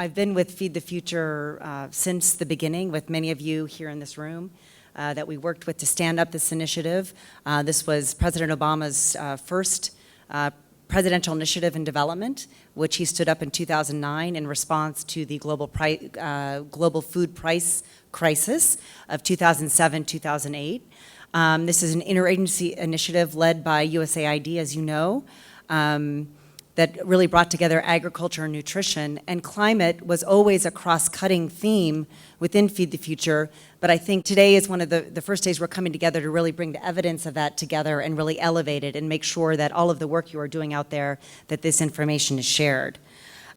I've been with Feed the Future since the beginning, with many of you here in this room that we worked with to stand up this initiative. This was President Obama's first presidential initiative in development, which he stood up in 2009 in response to the global food price crisis of 2007-2008. This is an interagency initiative led by USAID, as you know, that really brought together agriculture and nutrition, and climate was always a cross-cutting theme within Feed the Future, but I think today is one of the first days we're coming together to really bring the evidence of that together and really elevate it and make sure that all of the work you are doing out there, that this information is shared.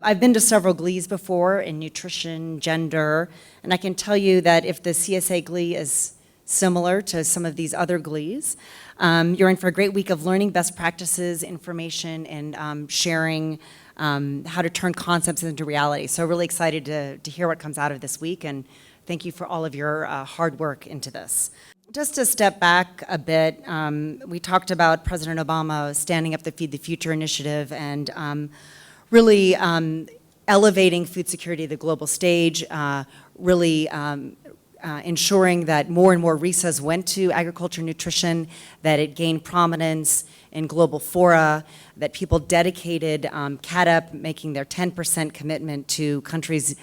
I've been to several GLEs before in nutrition, gender, and I can tell you that if the CSA GLE is similar to some of these other GLEs, you're in for a great week of learning best practices, information, and sharing how to turn concepts into reality. So really excited to hear what comes out of this week, and thank you for all of your hard work into this. Just to step back a bit, we talked about President Obama standing up the Feed the Future initiative and really elevating food security to the global stage, really ensuring that more and more resources went to agriculture and nutrition, that it gained prominence in global fora, that people dedicated CADEP, making their 10% commitment to countries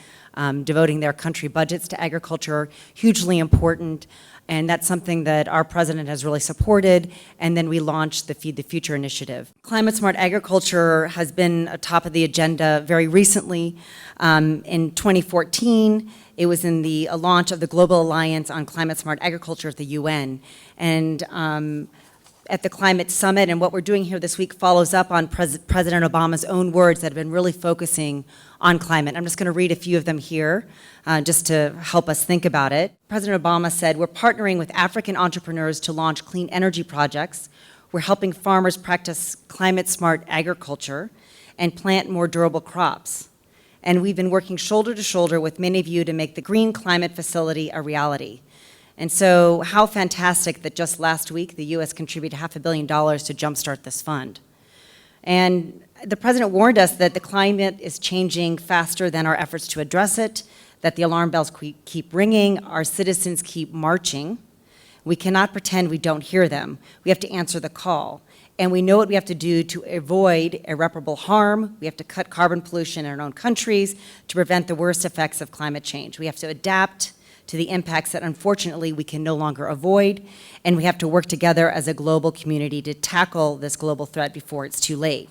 devoting their country budgets to agriculture, hugely important. And that's something that our president has really supported, and then we launched the Feed the Future initiative. Climate smart agriculture has been atop of the agenda very recently. In 2014, it was in the launch of the Global Alliance on Climate Smart Agriculture at the UN. And at the Climate Summit, and what we're doing here this week follows up on President Obama's own words that have been really focusing on climate. I'm just going to read a few of them here just to help us think about it. President Obama said, "We're partnering with African entrepreneurs to launch clean energy projects. We're helping farmers practice climate smart agriculture and plant more durable crops. And we've been working shoulder to shoulder with many of you to make the Green Climate Facility a reality." And so how fantastic that just last week the U.S. contributed $500 million to jumpstart this fund. And the president warned us that the climate is changing faster than our efforts to address it, that the alarm bells keep ringing, our citizens keep marching. We cannot pretend we don't hear them. We have to answer the call. And we know what we have to do to avoid irreparable harm. We have to cut carbon pollution in our own countries to prevent the worst effects of climate change. We have to adapt to the impacts that unfortunately we can no longer avoid, and we have to work together as a global community to tackle this global threat before it's too late.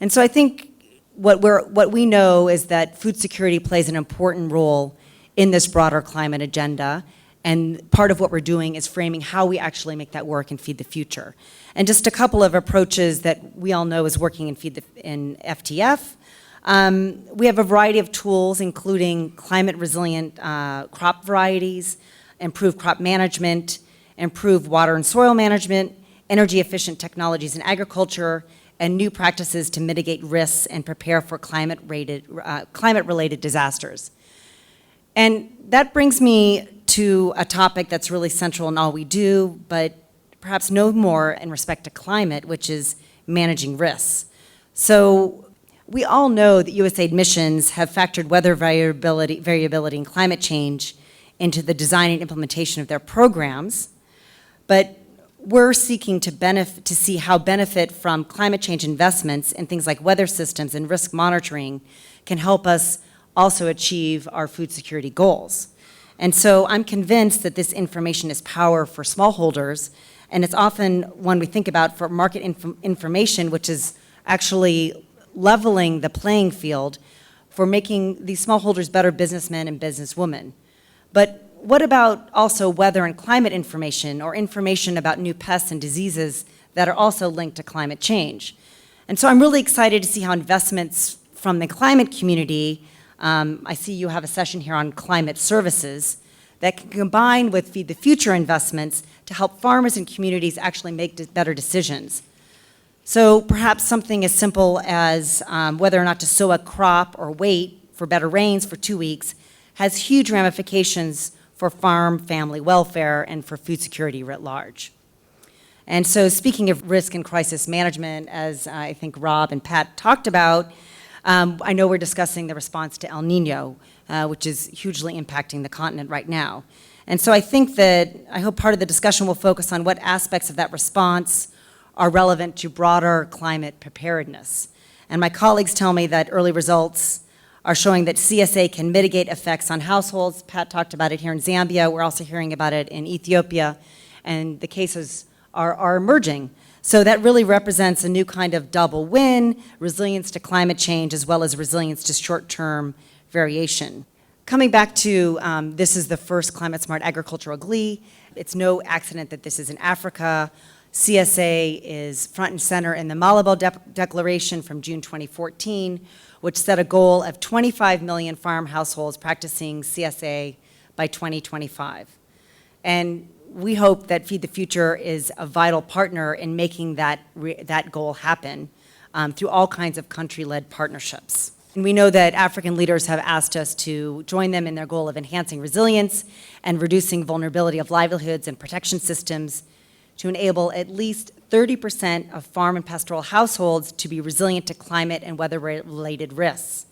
And so I think what we know is that food security plays an important role in this broader climate agenda, and part of what we're doing is framing how we actually make that work and Feed the Future. And just a couple of approaches that we all know is working in FTF. We have a variety of tools, including climate resilient crop varieties, improved crop management, improved water and soil management, energy efficient technologies in agriculture, and new practices to mitigate risks and prepare for climate-related disasters. And that brings me to a topic that's really central in all we do, but perhaps no more in respect to climate, which is managing risks. So we all know that USAID missions have factored weather variability and climate change into the design and implementation of their programs, but we're seeking to see how benefit from climate change investments in things like weather systems and risk monitoring can help us also achieve our food security goals. And so I'm convinced that this information is power for smallholders, and it's often one we think about for market information, which is actually leveling the playing field for making these smallholders better businessmen and businesswomen. But what about also weather and climate information, or information about new pests and diseases that are also linked to climate change? And so I'm really excited to see how investments from the climate community, I see you have a session here on climate services, that can combine with Feed the Future investments to help farmers and communities actually make better decisions. So perhaps something as simple as whether or not to sow a crop or wait for better rains for 2 weeks has huge ramifications for farm family welfare and for food security writ large. And so speaking of risk and crisis management, as I think Rob and Pat talked about, I know we're discussing the response to El Nino, which is hugely impacting the continent right now. And so I hope part of the discussion will focus on what aspects of that response are relevant to broader climate preparedness. And my colleagues tell me that early results are showing that CSA can mitigate effects on households. Pat talked about it here in Zambia. We're also hearing about it in Ethiopia, and the cases are emerging. So that really represents a new kind of double win, resilience to climate change as well as resilience to short-term variation. Coming back to this is the first climate-smart agricultural GLE. It's no accident that this is in Africa. CSA is front and center in the Malabo Declaration from June 2014, which set a goal of 25 million farm households practicing CSA by 2025. And we hope that Feed the Future is a vital partner in making that goal happen through all kinds of country-led partnerships. And we know that African leaders have asked us to join them in their goal of enhancing resilience and reducing vulnerability of livelihoods and protection systems to enable at least 30% of farm and pastoral households to be resilient to climate and weather-related risks.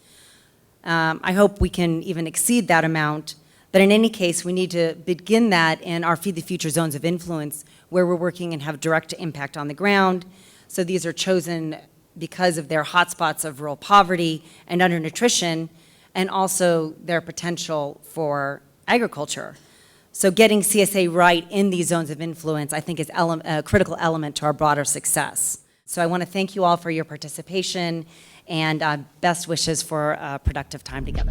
I hope we can even exceed that amount, but in any case, we need to begin that in our Feed the Future zones of influence, where we're working and have direct impact on the ground. So these are chosen because of their hotspots of rural poverty and undernutrition, and also their potential for agriculture. So getting CSA right in these zones of influence, I think, is a critical element to our broader success. So I want to thank you all for your participation, and best wishes for a productive time together.